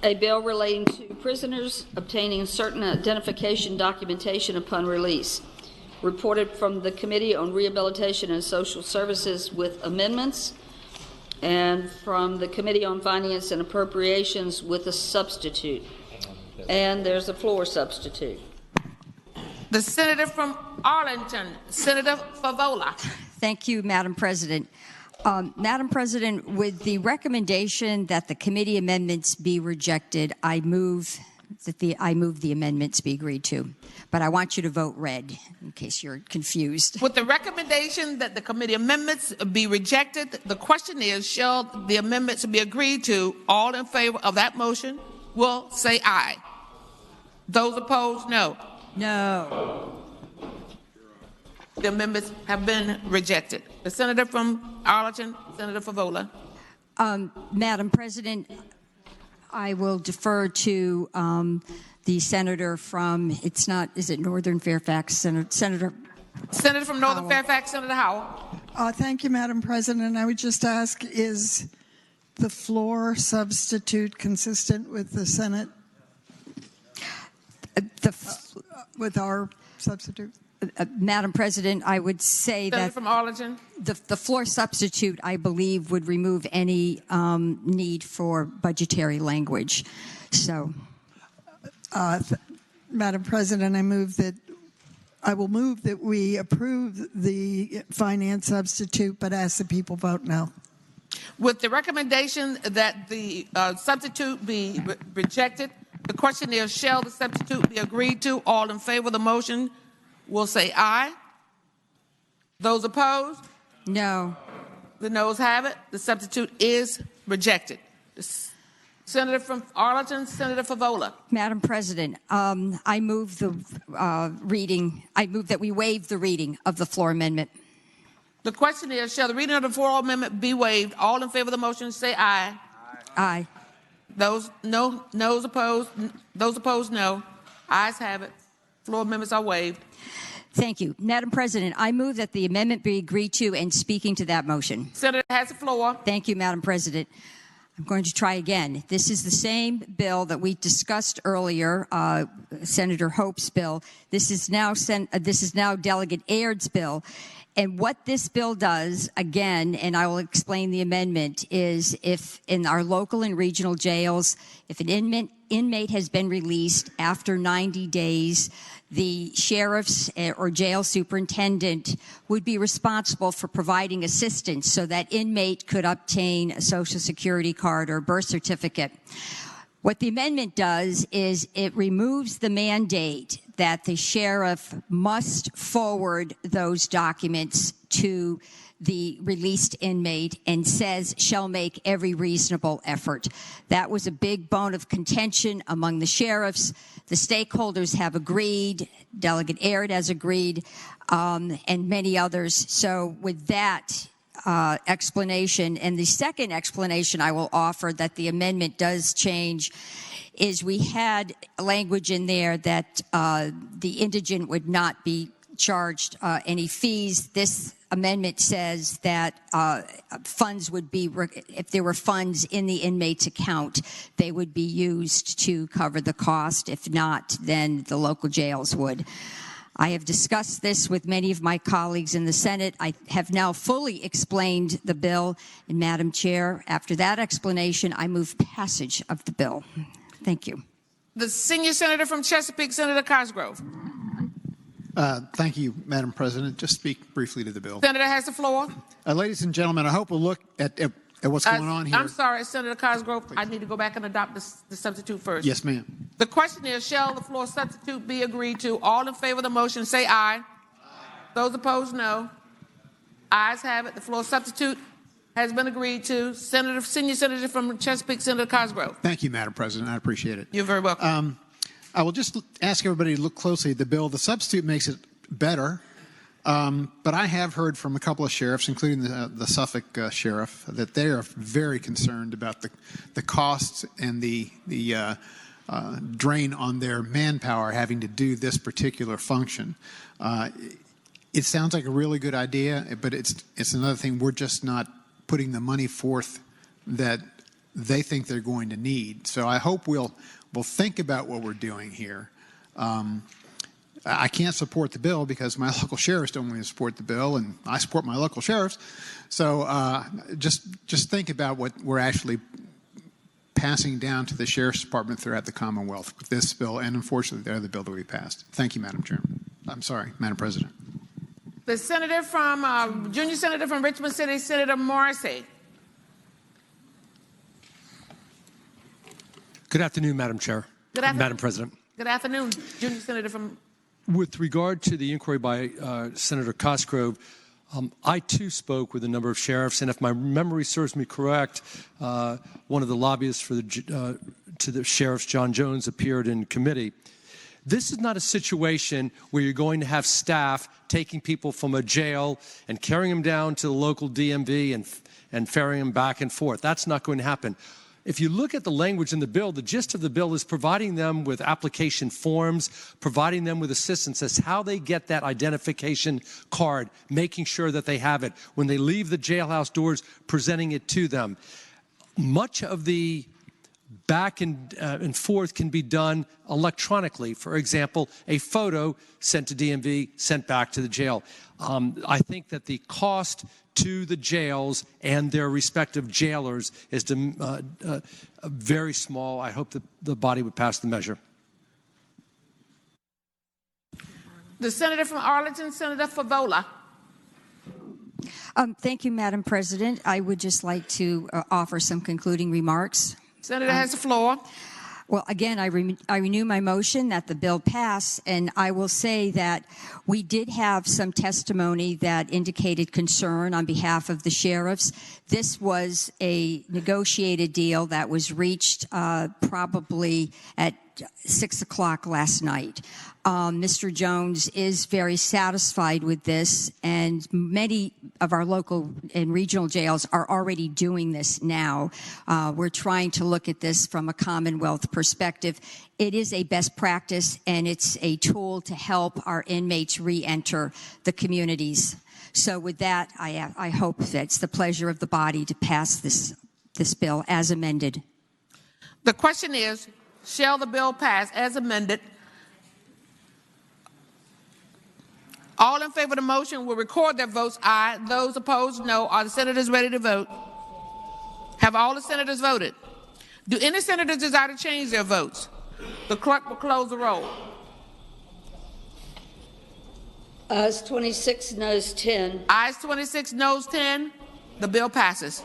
A bill relating to prisoners obtaining certain identification documentation upon release. Reported from the Committee on Rehabilitation and Social Services with amendments, and from the Committee on Finance and Appropriations with a substitute. And there's a floor substitute. The senator from Arlington, Senator Favola. Thank you, Madam President. Madam President, with the recommendation that the committee amendments be rejected, I move the amendments be agreed to. But I want you to vote red, in case you're confused. With the recommendation that the committee amendments be rejected, the question is, shall the amendments be agreed to? All in favor of that motion will say aye. Those opposed, no. No. The amendments have been rejected. The senator from Arlington, Senator Favola. Madam President, I will defer to the senator from, is it Northern Fairfax? Senator from Northern Fairfax, Senator Howell. Thank you, Madam President. I would just ask, is the floor substitute consistent with the Senate? With our substitute? Madam President, I would say Senator that from Arlington. the floor substitute, I believe, would remove any need for budgetary language. So, Madam President, I will move that we approve the finance substitute, but ask the people vote no. With the recommendation that the substitute be rejected, the question is, shall the substitute be agreed to? All in favor of the motion will say aye. Those opposed? no. The noes have it. The substitute is rejected. The senator from Arlington, Senator Favola. Madam President, I move the I move that we waive the reading of the floor amendment. The question is, shall the reading of the floor amendment be waived? All in favor of the motion say aye. Aye. Those noes opposed? Those opposed, no. Ayes have it. Floor amendments are waived. Thank you. Madam President, I move that the amendment be agreed to, and speaking to that motion. Senator has the floor. Thank you, Madam President. I'm going to try again. This is the same bill that we discussed earlier, Senator Hope's bill. This is now Delegate Aird's bill. And what this bill does, again, and I will explain the amendment, is if in our local and regional jails, if an inmate has been released after 90 days, the sheriffs or jail superintendent would be responsible for providing assistance so that inmate could obtain a Social Security card or birth certificate. What the amendment does is it removes the mandate that the sheriff must forward those documents to the released inmate and says shall make every reasonable effort. That was a big bone of contention among the sheriffs. The stakeholders have agreed, Delegate Aird has agreed, and many others. So with that explanation, and the second explanation I will offer that the amendment does change is we had language in there that the indigent would not be charged any fees. This amendment says that funds would be, if there were funds in the inmate's account, they would be used to cover the cost. If not, then the local jails would. I have discussed this with many of my colleagues in the Senate. I have now fully explained the bill. And Madam Chair, after that explanation, I move passage of the bill. Thank you. The senior senator from Chesapeake, Senator Cosgrove. Thank you, Madam President. Just speak briefly to the bill. Senator has the floor. Ladies and gentlemen, I hope we'll look at what's going on here. I'm sorry, Senator Cosgrove. I need to go back and adopt the substitute first. Yes, ma'am. The question is, shall the floor substitute be agreed to? All in favor of the motion, say aye. Aye. Those opposed, no. Ayes have it. The floor substitute has been agreed to. Senior senator from Chesapeake, Senator Cosgrove. Thank you, Madam President. I appreciate it. You're very welcome. I will just ask everybody to look closely at the bill. The substitute makes it better, but I have heard from a couple of sheriffs, including the Suffolk sheriff, that they are very concerned about the costs and the drain on their manpower having to do this particular function. It sounds like a really good idea, but it's another thing. We're just not putting the money forth that they think they're going to need. So I hope we'll think about what we're doing here. I can't support the bill because my local sheriffs don't want to support the bill, and I support my local sheriffs. So just think about what we're actually passing down to the Sheriff's Department throughout the Commonwealth with this bill and, unfortunately, the other bill that we passed. Thank you, Madam Chairman. I'm sorry, Madam President. The senator from, junior senator from Richmond City, Senator Morrissey. Good afternoon, Madam Chair. Good afternoon. Madam President. Good afternoon, junior senator from. With regard to the inquiry by Senator Cosgrove, I too spoke with a number of sheriffs, and if my memory serves me correct, one of the lobbyists for to the sheriffs, John Jones, appeared in committee. This is not a situation where you're going to have staff taking people from a jail and carrying them down to the local DMV and ferrying them back and forth. That's not going to happen. If you look at the language in the bill, the gist of the bill is providing them with application forms, providing them with assistance as how they get that identification card, making sure that they have it. When they leave the jailhouse doors, presenting it to them. Much of the back and forth can be done electronically. For example, a photo sent to DMV, sent back to the jail. I think that the cost to the jails and their respective jailers is very small. I hope that the body would pass the measure. The senator from Arlington, Senator Favola. Thank you, Madam President. I would just like to offer some concluding remarks. Senator has the floor. Well, again, I renew my motion that the bill pass, and I will say that we did have some testimony that indicated concern on behalf of the sheriffs. This was a negotiated deal that was reached probably at 6 o'clock last night. Mr. Jones is very satisfied with this, and many of our local and regional jails are already doing this now. We're trying to look at this from a Commonwealth perspective. It is a best practice, and it's a tool to help our inmates re-enter the communities. So with that, I hope that it's the pleasure of the body to pass this bill as amended. The question is, shall the bill pass as amended? All in favor of the motion will record their votes aye. Those opposed, no. Are the senators ready to vote? Have all the senators voted? Do any senators desire to change their votes? The clerk will close the roll. Ayes 26, noes 10. Ayes 26, noes 10. The bill passes.